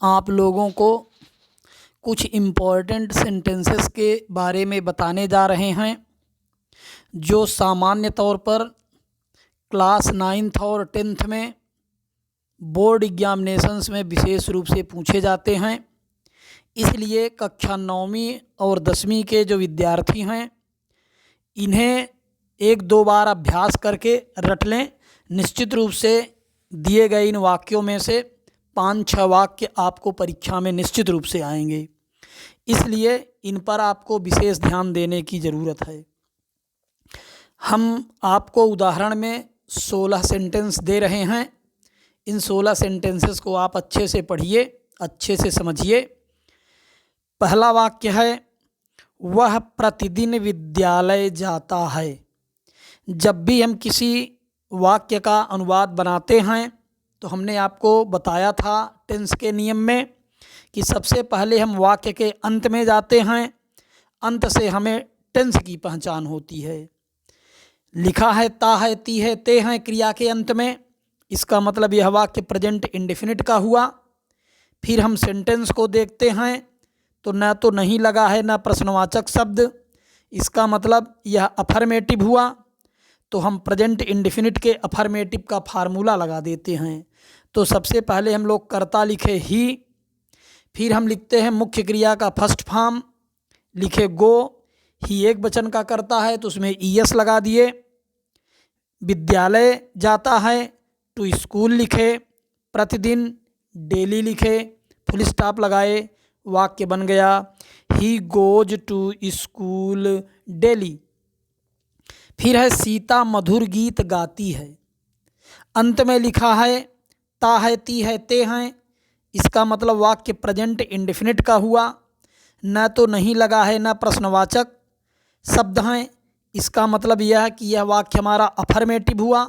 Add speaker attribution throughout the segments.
Speaker 1: आप लोगों को कुछ इम्पोर्टेंट सेंटेंसेस के बारे में बताने जा रहे हैं जो सामान्य तौर पर क्लास 9th और 10th में बोर्ड एग्जामिनेशंस में विशेष रूप से पूछे जाते हैं। इसलिए कक्षा 9वीं और 10वीं के जो विद्यार्थी हैं इन्हें एक दो बार अभ्यास करके रट लें। निश्चित रूप से दिए गए इन वाक्यों में से 5-6 वाक्य आपको परीक्षा में निश्चित रूप से आएंगे, इसलिए इन पर आपको विशेष ध्यान देने की ज़रूरत है। हम आपको उदाहरण में 16 सेंटेंस दे रहे हैं। इन 16 सेंटेंसेस को आप अच्छे से पढ़िए, अच्छे से समझिए। पहला वाक्य है, वह प्रतिदिन विद्यालय जाता है। जब भी हम किसी वाक्य का अनुवाद बनाते हैं तो हमने आपको बताया था टेंस के नियम में कि सबसे पहले हम वाक्य के अंत में जाते हैं, अंत से हमें टेंस की पहचान होती है। लिखा है ता है ती है ते हैं क्रिया के अंत में, इसका मतलब यह वाक्य प्रेजेंट इंडेफिनिट का हुआ। फिर हम सेंटेंस को देखते हैं तो न तो नहीं लगा है न प्रश्नवाचक शब्द, इसका मतलब यह अफर्मेटिव हुआ। तो हम प्रेजेंट इंडेफिनिट के अफर्मेटिव का फार्मूला लगा देते हैं। तो सबसे पहले हम लोग कर्ता लिखे ही, फिर हम लिखते हैं मुख्य क्रिया का फर्स्ट फॉर्म, लिखे गो, ही एक वचन का कर्ता है तो उसमें ईएस लगा दिए। विद्यालय जाता है टू स्कूल लिखे, प्रतिदिन डेली लिखे, फुल स्टॉप लगाए, वाक्य बन गया he goes to school daily. फिर है सीता मधुर गीत गाती है। अंत में लिखा है ता है ती है ते हैं, इसका मतलब वाक्य प्रेजेंट इंडेफिनिट का हुआ। न तो नहीं लगा है न प्रश्नवाचक शब्द हैं, इसका मतलब यह है कि यह वाक्य हमारा अफर्मेटिव हुआ।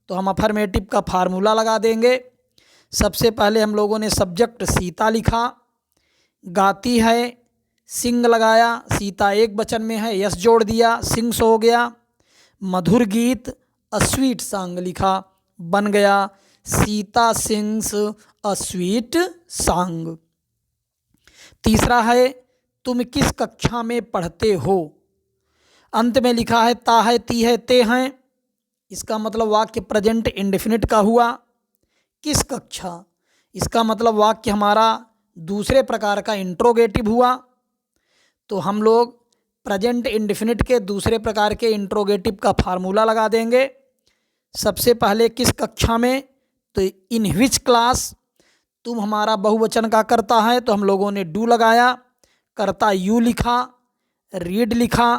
Speaker 1: तो हम अफर्मेटिव का फार्मूला लगा देंगे। सबसे पहले हम लोगों ने सब्जेक्ट सीता लिखा, गाती है सिंग लगाया, सीता एक वचन में है यस जोड़ दिया, सिंग्स हो गया। मधुर गीत अ स्वीट सॉन्ग लिखा, बन गया Sita sings a sweet song. तीसरा है तुम किस कक्षा में पढ़ते हो। अंत में लिखा है ता है ती है ते हैं, इसका मतलब वाक्य प्रेजेंट इंडेफिनिट का हुआ। किस कक्षा, इसका मतलब वाक्य हमारा दूसरे प्रकार का इंट्रोगेटिव हुआ। तो हम लोग प्रेजेंट इंडेफिनिट के दूसरे प्रकार के इंट्रोगेटिव का फार्मूला लगा देंगे। सबसे पहले किस कक्षा में, तो इन विच क्लास, तुम हमारा बहुवचन का कर्ता है तो हम लोगों ने डू लगाया, कर्ता यू लिखा, रीड लिखा,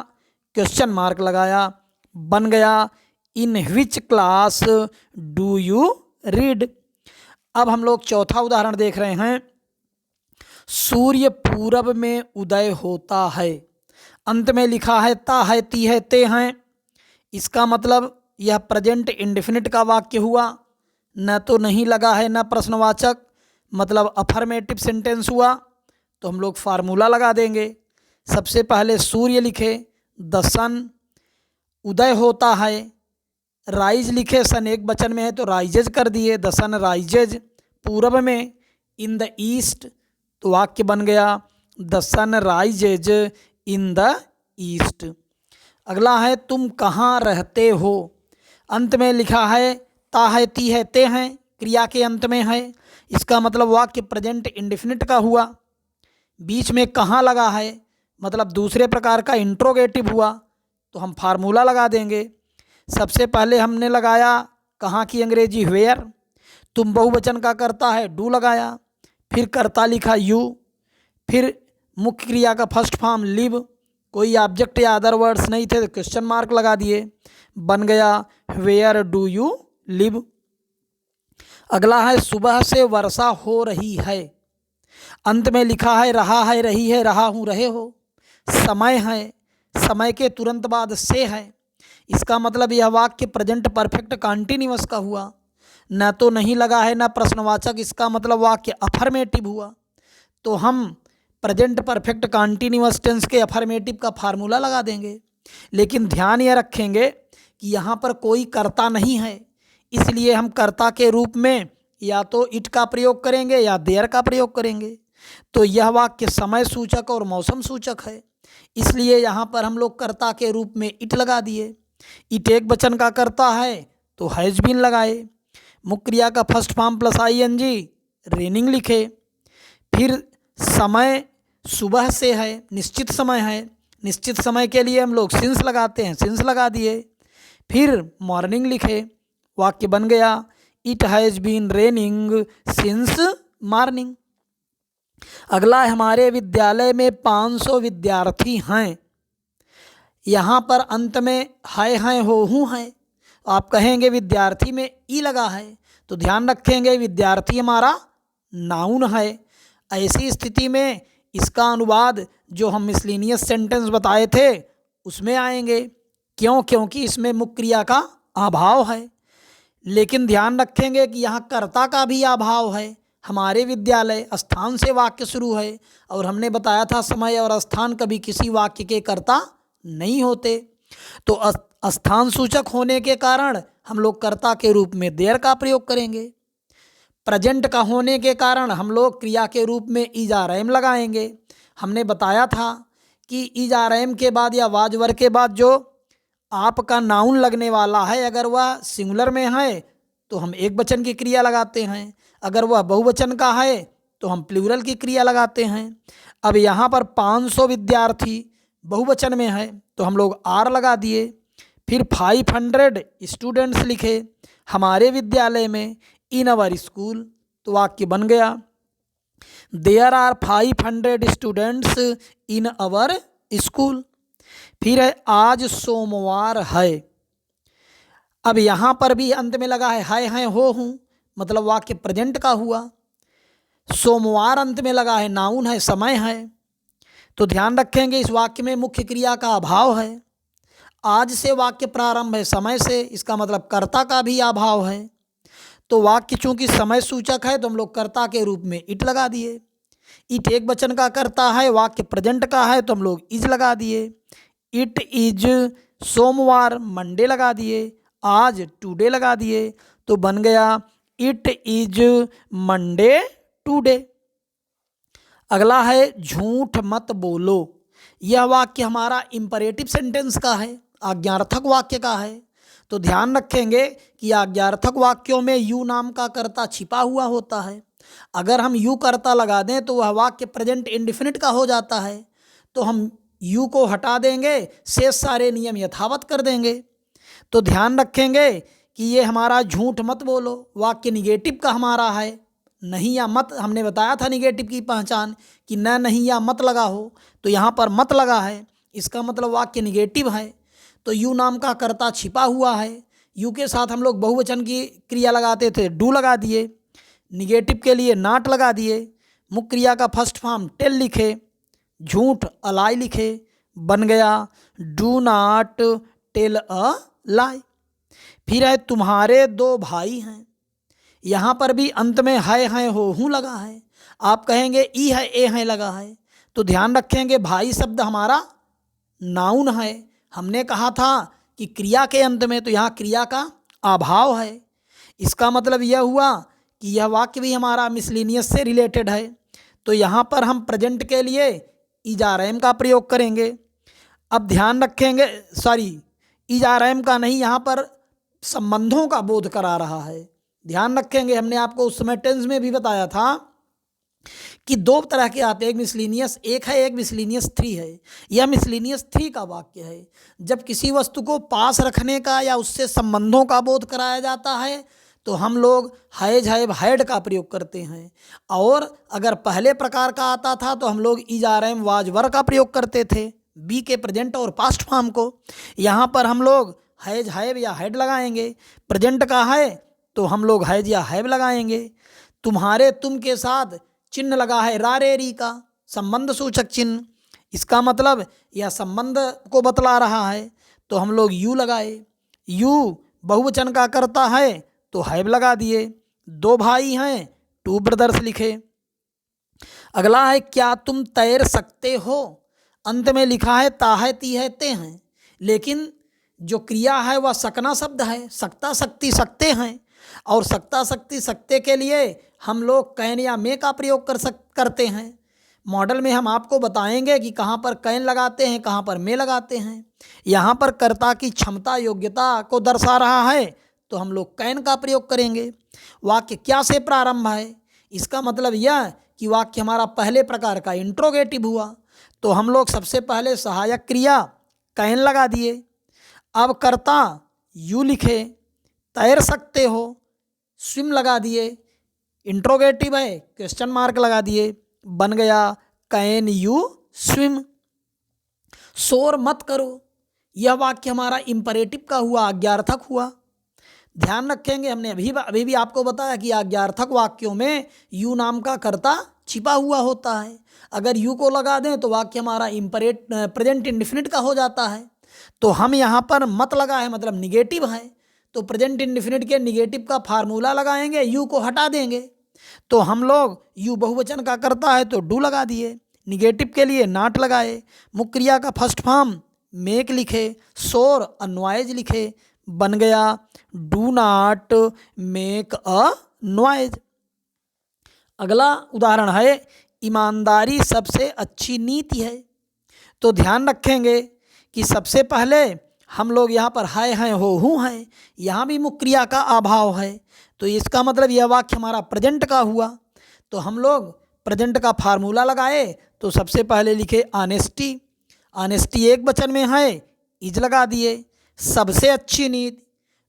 Speaker 1: क्वेश्चन मार्क लगाया, बन गया in which class do you read. अब हम लोग चौथा उदाहरण देख रहे हैं, सूर्य पूरब में उदय होता है। अंत में लिखा है ता है ती है ते हैं, इसका मतलब यह प्रेजेंट इंडेफिनिट का वाक्य हुआ। न तो नहीं लगा है न प्रश्नवाचक, मतलब अफर्मेटिव सेंटेंस हुआ। तो हम लोग फार्मूला लगा देंगे। सबसे पहले सूर्य लिखे, द सन, उदय होता है, राइज लिखे, सन एक वचन में है तो राइजेज कर दिए, द सन राइजेज, पूरब में इन द ईस्ट, तो वाक्य बन गया the sun rises in the east. अगला है तुम कहाँ रहते हो। अंत में लिखा है ता है ती है ते हैं, क्रिया के अंत में है, इसका मतलब वाक्य प्रेजेंट इंडेफिनिट का हुआ। बीच में कहाँ लगा है, मतलब दूसरे प्रकार का इंट्रोगेटिव हुआ। तो हम फार्मूला लगा देंगे। सबसे पहले हमने लगाया कहाँ की अंग्रेजी वेयर, तुम बहुवचन का कर्ता है डू लगाया, फिर कर्ता लिखा यू, फिर मुख्य क्रिया का फर्स्ट फॉर्म लिव, कोई ऑब्जेक्ट या अदर वर्ड्स नहीं थे तो क्वेश्चन मार्क लगा दिए, बन गया वेयर डू यू लिव। अगला है सुबह से वर्षा हो रही है। अंत में लिखा है रहा है रही है रहा हूँ रहे हो। समय है, समय के तुरंत बाद से है, इसका मतलब यह वाक्य प्रेजेंट परफेक्ट कॉन्टिन्यूअस का हुआ। न तो नहीं लगा है न प्रश्नवाचक, इसका मतलब वाक्य अफर्मेटिव हुआ। तो हम प्रेजेंट परफेक्ट कॉन्टिन्यूअस टेंस के अफर्मेटिव का फार्मूला लगा देंगे। लेकिन ध्यान यह रखेंगे कि यहाँ पर कोई कर्ता नहीं है, इसलिए हम कर्ता के रूप में या तो इट का प्रयोग करेंगे या देयर का प्रयोग करेंगे। तो यह वाक्य समय सूचक और मौसम सूचक है, इसलिए यहाँ पर हम लोग कर्ता के रूप में इट लगा दिए। इट एक वचन का कर्ता है तो हैज बीन लगाए। मुख्य क्रिया का first form plus ING raining लिखे। फिर समय सुबह से है, निश्चित समय है, निश्चित समय के लिए हम लोग सिंस लगाते हैं, सिंस लगा दिए। फिर मॉर्निंग लिखे, वाक्य बन गया it has been raining since morning. अगला है हमारे विद्यालय में 500 विद्यार्थी हैं। यहाँ पर अंत में है हैं हो हूँ हैं, आप कहेंगे विद्यार्थी में ई लगा है, तो ध्यान रखेंगे विद्यार्थी हमारा नाउन है। ऐसी स्थिति में इसका अनुवाद जो हम मिसलेनियस सेंटेंस बताए थे उसमें आएंगे। क्यों? क्योंकि इसमें मुख्य क्रिया का अभाव है। लेकिन ध्यान रखेंगे कि यहाँ कर्ता का भी अभाव है। हमारे विद्यालय स्थान से वाक्य शुरू है और हमने बताया था समय और स्थान कभी किसी वाक्य के कर्ता नहीं होते। तो स्थान सूचक होने के कारण हम लोग कर्ता के रूप में देयर का प्रयोग करेंगे। प्रेजेंट का होने के कारण हम लोग क्रिया के रूप में इज आर एम लगाएंगे। हमने बताया था कि इज आर एम के बाद या वाज वर के बाद जो आपका नाउन लगने वाला है, अगर वह सिंगुलर में है तो हम एक वचन की क्रिया लगाते हैं, अगर वह बहुवचन का है तो हम प्लूरल की क्रिया लगाते हैं। अब यहाँ पर 500 विद्यार्थी बहुवचन में है तो हम लोग आर लगा दिए। फिर 500 स्टूडेंट्स लिखे हमारे विद्यालय में इन अवर स्कूल, तो वाक्य बन गया there are 500 students in our school. फिर है आज सोमवार है। अब यहाँ पर भी अंत में लगा है हैं हो हूँ, मतलब वाक्य प्रेजेंट का हुआ। सोमवार अंत में लगा है नाउन है, समय है। तो ध्यान रखेंगे इस वाक्य में मुख्य क्रिया का अभाव है। आज से वाक्य प्रारंभ है समय से, इसका मतलब कर्ता का भी अभाव है। तो वाक्य चूंकि समय सूचक है तो हम लोग कर्ता के रूप में इट लगा दिए। इट एक वचन का कर्ता है, वाक्य प्रेजेंट का है तो हम लोग इज लगा दिए। इट इज सोमवार मंडे लगा दिए, आज टुडे लगा दिए, तो बन गया इट इज मंडे टुडे। अगला है झूठ मत बोलो। यह वाक्य हमारा इंपरेटिव सेंटेंस का है, आज्ञार्थक वाक्य का है। तो ध्यान रखेंगे कि आज्ञार्थक वाक्यों में यू नाम का कर्ता छिपा हुआ होता है। अगर हम यू कर्ता लगा दें तो वह वाक्य प्रेजेंट इंडेफिनिट का हो जाता है, तो हम यू को हटा देंगे, शेष सारे नियम यथावत कर देंगे। तो ध्यान रखेंगे कि ये हमारा झूठ मत बोलो वाक्य निगेटिव का हमारा है। नहीं या मत, हमने बताया था निगेटिव की पहचान कि न नहीं या मत लगा हो, तो यहाँ पर मत लगा है, इसका मतलब वाक्य निगेटिव है। तो यू नाम का कर्ता छिपा हुआ है। यू के साथ हम लोग बहुवचन की क्रिया लगाते थे, डू लगा दिए। निगेटिव के लिए नॉट लगा दिए। मुख्य क्रिया का फर्स्ट फॉर्म टेल लिखे, झूठ अलाई लिखे, बन गया डू नॉट टेल अ लाई। फिर है तुम्हारे 2 भाई हैं। यहाँ पर भी अंत में है हैं हो हूँ लगा है। आप कहेंगे ई है ए है लगा है, तो ध्यान रखेंगे भाई शब्द हमारा नाउन है। हमने कहा था कि क्रिया के अंत में, तो यहाँ क्रिया का अभाव है। इसका मतलब यह हुआ कि यह वाक्य भी हमारा मिसलेनियस से रिलेटेड है। तो यहाँ पर हम प्रेजेंट के लिए इज आर एम का प्रयोग करेंगे। अब ध्यान रखेंगे, इज आर एम का नहीं, यहाँ पर संबंधों का बोध करा रहा है। ध्यान रखेंगे, हमने आपको उस समय टेंस में भी बताया था कि 2 तरह के आते हैं, एक मिसलेनियस 1 है, एक मिसलेनियस 3 है। यह मिसलेनियस 3 का वाक्य है। जब किसी वस्तु को पास रखने का या उससे संबंधों का बोध कराया जाता है तो हम लोग हैज हैव हैड का प्रयोग करते हैं, और अगर पहले प्रकार का आता था तो हम लोग is are am was were का प्रयोग करते थे, बी के प्रेजेंट और पास्ट फॉर्म को। यहाँ पर हम लोग हैज हैव या हैड लगाएंगे। प्रेजेंट का है तो हम लोग हैज या हैव लगाएंगे। तुम्हारे तुम के साथ चिन्ह लगा है रा रे री का, संबंध सूचक चिन्ह। इसका मतलब यह संबंध को बतला रहा है, तो हम लोग यू लगाए। यू बहुवचन का करता है तो हैव लगा दिए। 2 भाई हैं, 2 ब्रदर्स लिखे। अगला है क्या तुम तैर सकते हो। अंत में लिखा है ता है ती है ते हैं, लेकिन जो क्रिया है वह सकना शब्द है, सकता सकती सकते हैं। और सक्ता शक्ति सक्ते के लिए हम लोग कैन या मे का प्रयोग करते हैं। मॉडल में हम आपको बताएंगे कि कहाँ पर कैन लगाते हैं, कहाँ पर मे लगाते हैं। यहाँ पर कर्ता की क्षमता योग्यता को दर्शा रहा है तो हम लोग कैन का प्रयोग करेंगे। वाक्य क्या से प्रारंभ है, इसका मतलब यह कि वाक्य हमारा पहले प्रकार का इंट्रोगेटिव हुआ, तो हम लोग सबसे पहले सहायक क्रिया कैन लगा दिए। अब कर्ता यू लिखे, तैर सकते हो, स्विम लगा दिए, इंट्रोगेटिव है क्वेश्चन मार्क लगा दिए, बन गया कैन यू स्विम। शोर मत करो, यह वाक्य हमारा इंपरेटिव का हुआ, आज्ञार्थक हुआ। ध्यान रखेंगे, हमने अभी भी आपको बताया कि आज्ञार्थक वाक्यों में यू नाम का कर्ता छिपा हुआ होता है। अगर यू को लगा दें तो वाक्य हमारा प्रेजेंट इंडिफिनिट का हो जाता है। तो हम यहाँ पर मत लगा है मतलब निगेटिव है, तो प्रेजेंट इंडिफिनिट के निगेटिव का फार्मूला लगाएंगे, यू को हटा देंगे। तो हम लोग यू बहुवचन का करता है तो डू लगा दिए, निगेटिव के लिए नॉट लगाए, मुख्य क्रिया का फर्स्ट फॉर्म मेक लिखे, शोर अ नॉइज लिखे, बन गया do not make a noise. अगला उदाहरण है ईमानदारी सबसे अच्छी नीति है। तो ध्यान रखेंगे कि सबसे पहले हम लोग यहाँ पर है, हैं, हो, हूँ हैं, यहाँ भी मुख्य क्रिया का अभाव है, तो इसका मतलब यह वाक्य हमारा प्रेजेंट का हुआ। तो हम लोग प्रेजेंट का फार्मूला लगाए, तो सबसे पहले लिखे ऑनेस्टी, ऑनेस्टी एक वचन में है, इज लगा दिए। सबसे अच्छी नीति,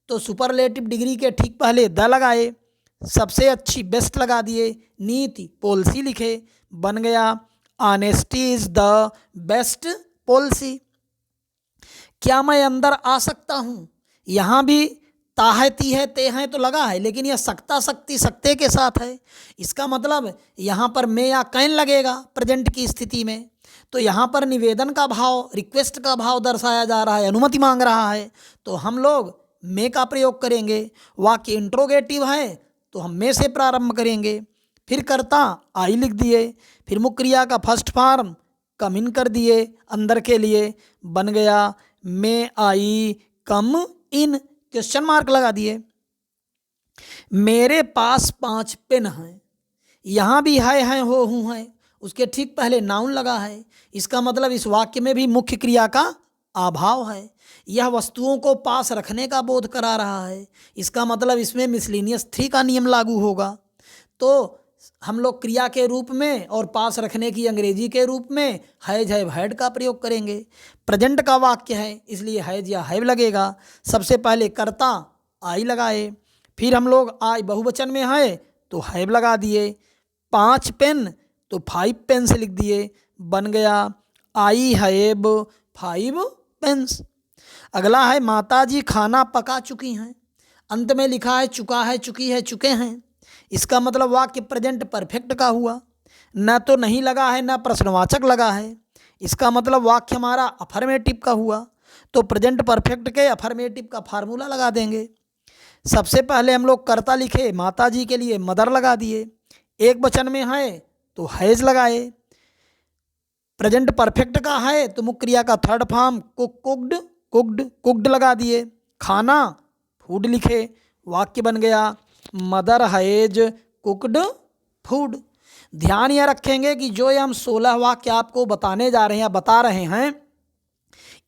Speaker 1: तो सुपरलेटिव डिग्री के ठीक पहले द लगाए, सबसे अच्छी बेस्ट लगा दिए, नीति पॉलिसी लिखे, बन गया honesty is the best policy. क्या मैं अंदर आ सकता हूँ, यहाँ भी ता है, ती है, ते हैं तो लगा है, लेकिन यह सक्ता शक्ति सक्ते के साथ है। इसका मतलब यहाँ पर मे या कैन लगेगा प्रेजेंट की स्थिति में। तो यहाँ पर निवेदन का भाव, रिक्वेस्ट का भाव दर्शाया जा रहा है, अनुमति मांग रहा है, तो हम लोग मे का प्रयोग करेंगे। वाक्य इंट्रोगेटिव है तो हम मे से प्रारंभ करेंगे। फिर कर्ता आई लिख दिए, फिर मुख्य क्रिया का फर्स्ट फॉर्म कम इन कर दिए अंदर के लिए, बन गया मे आई कम इन, क्वेश्चन मार्क लगा दिए। मेरे पास 5 पेन हैं, यहाँ भी है, हैं, हो, हूँ हैं, उसके ठीक पहले नाउन लगा है। इसका मतलब इस वाक्य में भी मुख्य क्रिया का अभाव है। यह वस्तुओं को पास रखने का बोध करा रहा है। इसका मतलब इसमें मिसलिनियस 3 का नियम लागू होगा। तो हम लोग क्रिया के रूप में और पास रखने की अंग्रेजी के रूप में हैज, हैव, हैड का प्रयोग करेंगे। प्रेजेंट का वाक्य है इसलिए हैज या हैव लगेगा। सबसे पहले कर्ता आई लगाए, फिर हम लोग आई बहुवचन में है तो हैव लगा दिए। 5 पेन तो 5 पेन्स लिख दिए, बन गया आई हैव 5 पेन्स। अगला है माताजी खाना पका चुकी हैं, अंत में लिखा है चुका है, चुकी है, चुके हैं। इसका मतलब वाक्य प्रेजेंट परफेक्ट का हुआ, न तो नहीं लगा है न प्रश्नवाचक लगा है। इसका मतलब वाक्य हमारा अफर्मेटिव का हुआ। तो प्रेजेंट परफेक्ट के अफर्मेटिव का फार्मूला लगा देंगे। सबसे पहले हम लोग कर्ता लिखे, माताजी के लिए मदर लगा दिए, एक वचन में है तो हैज लगाए। प्रेजेंट परफेक्ट का है तो मुख्य क्रिया का third form cook, cooked, cooked, cooked लगा दिए। खाना फूड लिखे, वाक्य बन गया मदर हैज कुक्ड फूड। ध्यान यह रखेंगे कि जो ये हम 16 वाक्य आपको बताने जा रहे हैं, बता रहे हैं,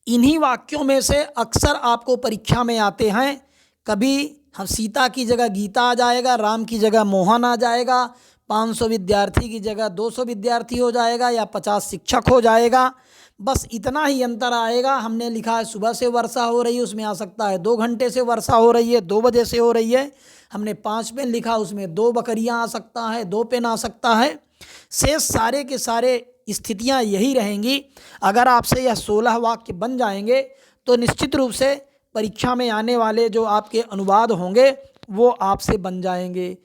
Speaker 1: इन्हीं वाक्यों में से अक्सर आपको परीक्षा में आते हैं। कभी हम सीता की जगह गीता आ जाएगा, राम की जगह मोहन आ जाएगा, 500 विद्यार्थी की जगह 200 विद्यार्थी हो जाएगा या 50 शिक्षक हो जाएगा। बस इतना ही अंतर आएगा। हमने लिखा है सुबह से वर्षा हो रही है, उसमें आ सकता है 2 घंटे से वर्षा हो रही है, 2 बजे से हो रही है। हमने 5 पेन लिखा, उसमें 2 बकरियां आ सकता है, 2 पेन आ सकता है। शेष सारे के सारे स्थितियां यही रहेंगी। अगर आपसे यह 16 वाक्य बन जाएंगे तो निश्चित रूप से परीक्षा में आने वाले जो आपके अनुवाद होंगे वो आपसे बन जाएंगे।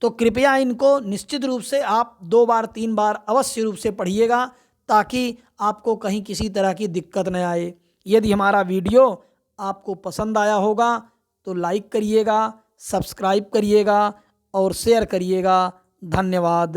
Speaker 1: तो कृपया इनको निश्चित रूप से आप 2 बार 3 बार अवश्य रूप से पढ़िएगा, ताकि आपको कहीं किसी तरह की दिक्कत न आए। यदि हमारा वीडियो आपको पसंद आया होगा तो लाइक करिएगा, सब्सक्राइब करिएगा और शेयर करिएगा। धन्यवाद।